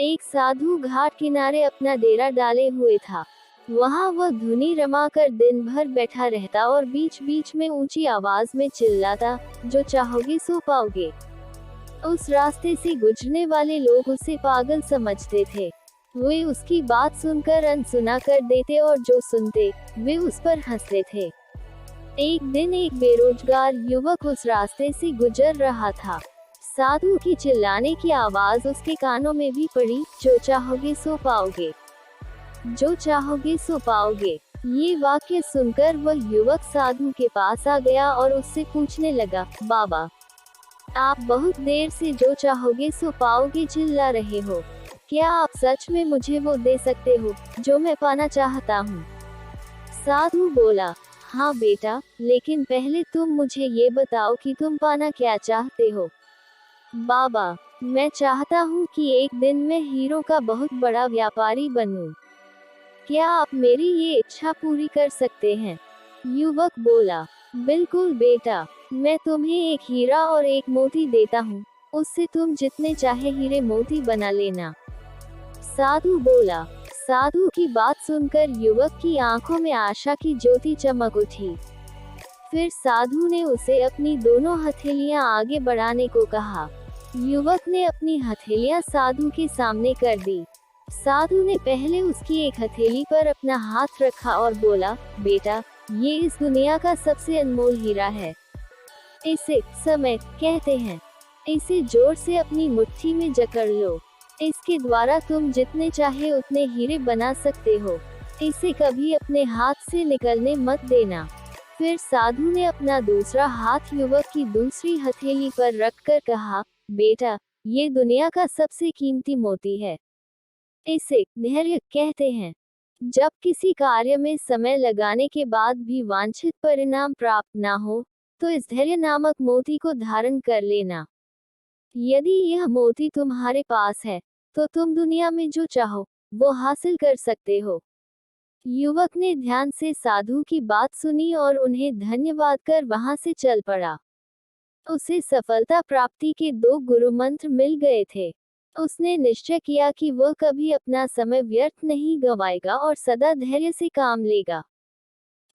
एक साधु घाट किनारे अपना डेरा डाले हुए था। वहाँ वह धुनी रमाकर दिन भर बैठा रहता और बीच बीच में ऊंची आवाज में चिल्लाता, जो चाहोगे सो पाओगे। उस रास्ते से गुजरने वाले लोग उसे पागल समझते थे। वे उसकी बात सुनकर अनसुना कर देते और जो सुनते, वे उस पर हंसते थे। एक दिन एक बेरोजगार युवक उस रास्ते से गुजर रहा था। साधु की चिल्लाने की आवाज उसके कानों में भी पड़ी, जो चाहोगे सो पाओगे, जो चाहोगे सो पाओगे। ये वाक्य सुनकर वह युवक साधु के पास आ गया और उससे पूछने लगा, बाबा, आप बहुत देर से जो चाहोगे सो पाओगे चिल्ला रहे हो। क्या आप सच में मुझे वो दे सकते हो, जो मैं पाना चाहता हूँ? साधु बोला, हाँ बेटा, लेकिन पहले तुम मुझे ये बताओ कि तुम पाना क्या चाहते हो। बाबा, मैं चाहता हूँ कि एक दिन मैं हीरो का बहुत बड़ा व्यापारी बनूं। क्या आप मेरी ये इच्छा पूरी कर सकते हैं? युवक बोला, बिल्कुल बेटा, मैं तुम्हें एक हीरा और एक मोती देता हूँ, उससे तुम जितने चाहे हीरे मोती बना लेना। साधु बोला। साधु की बात सुनकर युवक की आंखों में आशा की ज्योति चमक उठी। फिर साधु ने उसे अपनी दोनों हथेलियां आगे बढ़ाने को कहा। युवक ने अपनी हथेलियां साधु के सामने कर दी। साधु ने पहले उसकी एक हथेली पर अपना हाथ रखा और बोला, बेटा, ये इस दुनिया का सबसे अनमोल हीरा है। इसे समय कहते हैं। इसे जोर से अपनी मुट्ठी में जकड़ लो। इसके द्वारा तुम जितने चाहे उतने हीरे बना सकते हो। इसे कभी अपने हाथ से निकलने मत देना। फिर साधु ने अपना दूसरा हाथ युवक की दूसरी हथेली पर रखकर कहा, बेटा, ये दुनिया का सबसे कीमती मोती है। इसे धैर्य कहते हैं। जब किसी कार्य में समय लगाने के बाद भी वांछित परिणाम प्राप्त ना हो, तो इस धैर्य नामक मोती को धारण कर लेना। यदि यह मोती तुम्हारे पास है, तो तुम दुनिया में जो चाहो, वो हासिल कर सकते हो। युवक ने ध्यान से साधु की बात सुनी और उन्हें धन्यवाद कर वहां से चल पड़ा। उसे सफलता प्राप्ति के 2 गुरु मंत्र मिल गए थे। उसने निश्चय किया कि वह कभी अपना समय व्यर्थ नहीं गंवाएगा और सदा धैर्य से काम लेगा।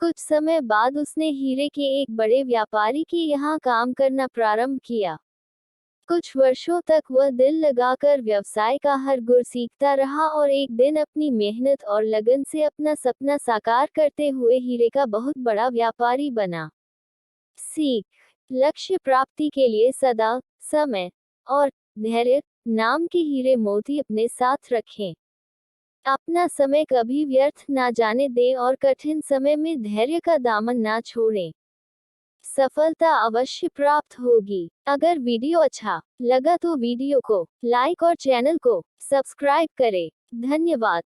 कुछ समय बाद उसने हीरे के एक बड़े व्यापारी के यहाँ काम करना प्रारंभ किया। कुछ वर्षों तक वह दिल लगाकर व्यवसाय का हर गुर सीखता रहा और एक दिन अपनी मेहनत और लगन से अपना सपना साकार करते हुए हीरे का बहुत बड़ा व्यापारी बना। सीख: लक्ष्य प्राप्ति के लिए सदा समय और धैर्य नाम के हीरे मोती अपने साथ रखें। अपना समय कभी व्यर्थ ना जाने दें और कठिन समय में धैर्य का दामन ना छोड़ें। सफलता अवश्य प्राप्त होगी। अगर वीडियो अच्छा लगा तो वीडियो को लाइक और चैनल को सब्सक्राइब करें। धन्यवाद।